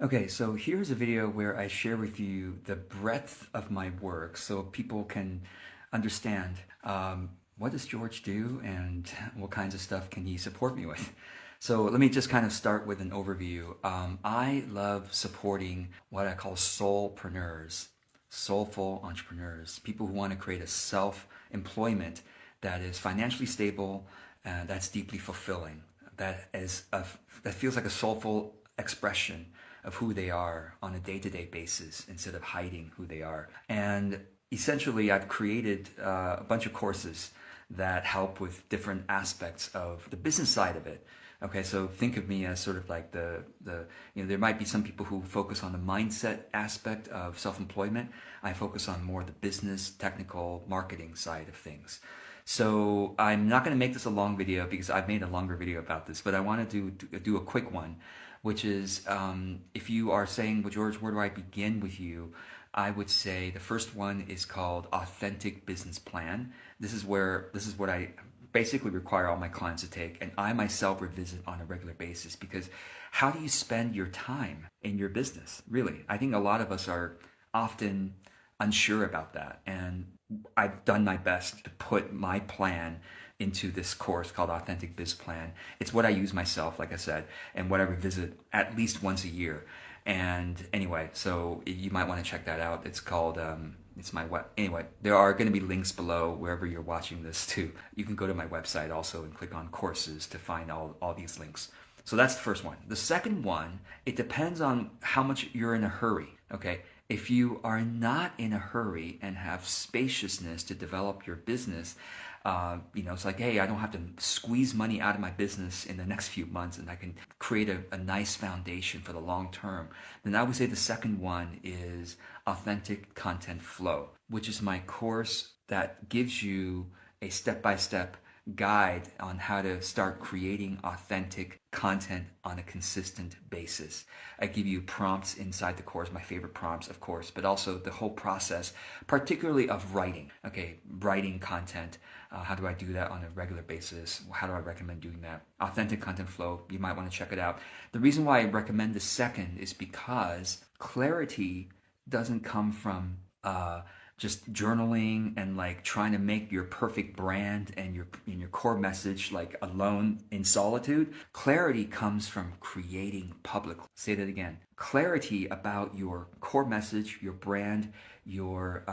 Okay, so here's a video where I share with you the breadth of my work so people can understand what does George do and what kinds of stuff can he support me with. So let me just kind of start with an overview. I love supporting what I call soulpreneurs, soulful entrepreneurs, people who want to create a self-employment that is financially stable and that's deeply fulfilling, that feels like a soulful expression of who they are on a day-to-day basis instead of hiding who they are. And essentially, I've created a bunch of courses that help with different aspects of the business side of it. Okay, so think of me as sort of like there might be some people who focus on the mindset aspect of self-employment. I focus on more the business, technical, marketing side of things. So I'm not going to make this a long video because I've made a longer video about this, but I want to do a quick one, which is if you are saying, well, George, where do I begin with you? I would say the first one is called Authentic Business Plan. This is what I basically require all my clients to take, and I myself revisit on a regular basis, because how do you spend your time in your business? Really, I think a lot of us are often unsure about that, and I've done my best to put my plan into this course called Authentic Biz Plan. It's what I use myself, like I said, and what I revisit at least once a year. And anyway, so you might want to check that out. It's called, it's my web. Anyway, there are going to be links below wherever you're watching this too. You can go to my website also and click on courses to find all these links. So that's the first one. The second one, it depends on how much you're in a hurry, okay? If you are not in a hurry and have spaciousness to develop your business, it's like, hey, I don't have to squeeze money out of my business in the next few months, and I can create a nice foundation for the long term. Then I would say the second one is Authentic Content Flow, which is my course that gives you a step-by-step guide on how to start creating authentic content on a consistent basis. I give you prompts inside the course, my favorite prompts, of course, but also the whole process, particularly of writing. Okay, writing content. How do I do that on a regular basis? How do I recommend doing that? Authentic Content Flow, you might want to check it out. The reason why I recommend the second is because clarity doesn't come from just journaling and like trying to make your perfect brand and your core message like alone in solitude. Clarity comes from creating publicly. Say that again. Clarity about your core message, your brand, your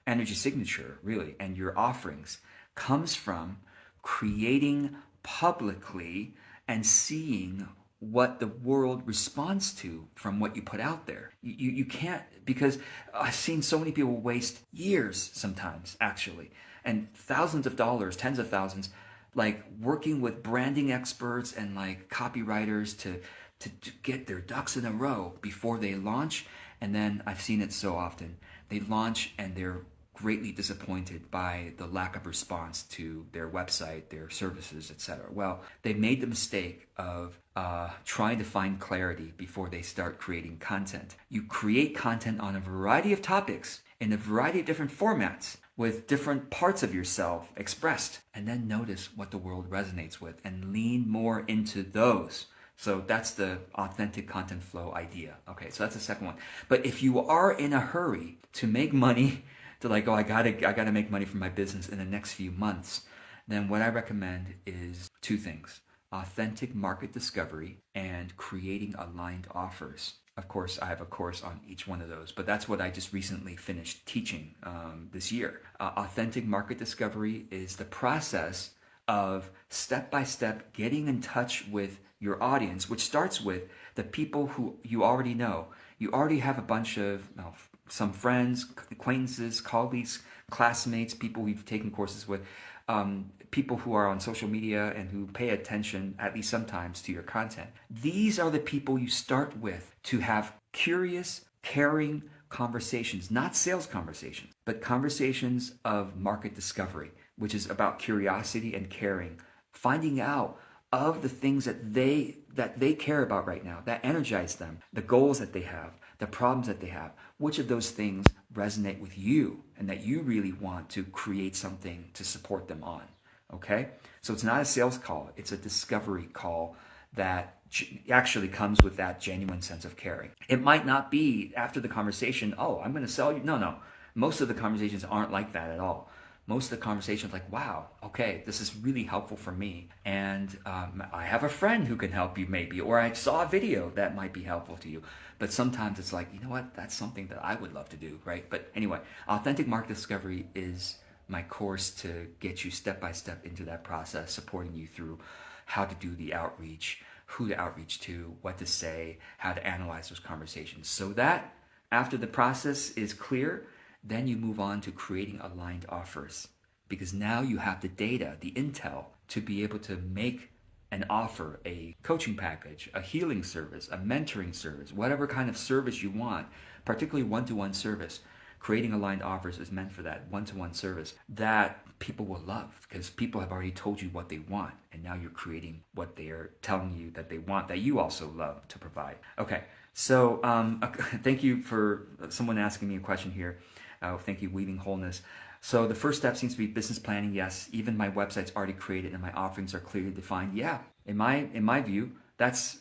energy signature, really, and your offerings comes from creating publicly and seeing what the world responds to from what you put out there. You can't, because I've seen so many people waste years sometimes, actually, and thousands of dollars, tens of thousands, like working with branding experts and like copywriters to get their ducks in a row before they launch. And then I've seen it so often. They launch and they're greatly disappointed by the lack of response to their website, their services, etc. Well, they made the mistake of trying to find clarity before they start creating content. You create content on a variety of topics in a variety of different formats with different parts of yourself expressed, and then notice what the world resonates with and lean more into those. So that's the Authentic Content Flow idea. Okay, so that's the second one. But if you are in a hurry to make money, to like, oh, I gotta make money from my business in the next few months, then what I recommend is two things: authentic market discovery and creating aligned offers. Of course, I have a course on each one of those, but that's what I just recently finished teaching this year. Authentic market discovery is the process of step-by-step getting in touch with your audience, which starts with the people who you already know. You already have a bunch of some friends, acquaintances, colleagues, classmates, people we've taken courses with, people who are on social media and who pay attention, at least sometimes, to your content. These are the people you start with to have curious, caring conversations, not sales conversations, but conversations of market discovery, which is about curiosity and caring, finding out of the things that they care about right now, that energize them, the goals that they have, the problems that they have, which of those things resonate with you and that you really want to create something to support them on, okay? So it's not a sales call, it's a discovery call that actually comes with that genuine sense of caring. It might not be after the conversation, oh, I'm going to sell you. No, no. Most of the conversations aren't like that at all. Most of the conversations like, wow, okay, this is really helpful for me. And I have a friend who can help you maybe, or I saw a video that might be helpful to you. But sometimes it's like, you know what, that's something that I would love to do, right? But anyway, Authentic Market Discovery is my course to get you step by step into that process, supporting you through how to do the outreach, who to outreach to, what to say, how to analyze those conversations. So that after the process is clear, then you move on to creating aligned offers, because now you have the data, the intel to be able to make an offer, a coaching package, a healing service, a mentoring service, whatever kind of service you want, particularly one-to-one service. Creating aligned offers is meant for that one-to-one service that people will love, because people have already told you what they want, and now you're creating what they are telling you that they want, that you also love to provide. Okay, so thank you for someone asking me a question here. Thank you, Weaving Wholeness. So the first step seems to be business planning. Yes, even my website's already created and my offerings are clearly defined. Yeah, in my view, that's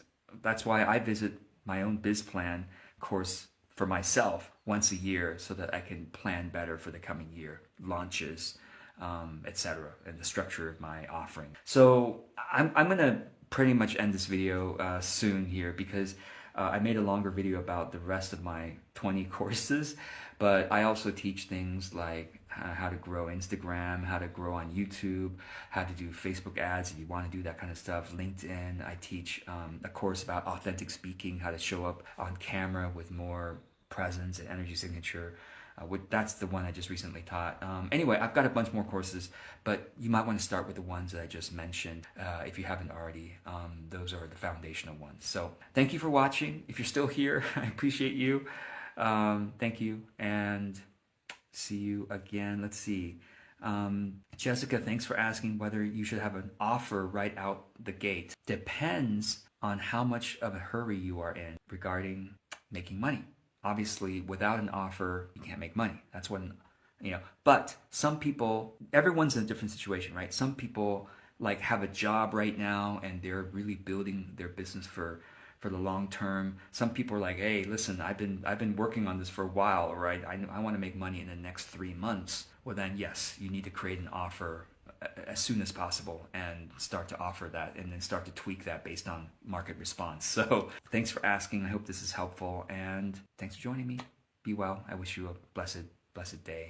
why I visit my own biz plan course for myself once a year, so that I can plan better for the coming year, launches, etc., and the structure of my offering. So I'm gonna pretty much end this video soon here, because I made a longer video about the rest of my 20 courses, but I also teach things like how to grow Instagram, how to grow on YouTube, how to do Facebook ads if you want to do that kind of stuff, LinkedIn. I teach a course about authentic speaking, how to show up on camera with more presence and energy signature. That's the one I just recently taught. Anyway, I've got a bunch more courses, but you might want to start with the ones that I just mentioned if you haven't already. Those are the foundational ones. So thank you for watching. If you're still here, I appreciate you. Thank you, and see you again. Let's see. Jessica, thanks for asking whether you should have an offer right out the gate. Depends on how much of a hurry you are in regarding making money. Obviously, without an offer, you can't make money. That's when, but some people, everyone's in a different situation, right? Some people like have a job right now and they're really building their business for the long term. Some people are like, hey, listen, I've been working on this for a while, or I want to make money in the next 3 months. Well, then yes, you need to create an offer as soon as possible and start to offer that, and then start to tweak that based on market response. So thanks for asking. I hope this is helpful, and thanks for joining me. Be well. I wish you a blessed day.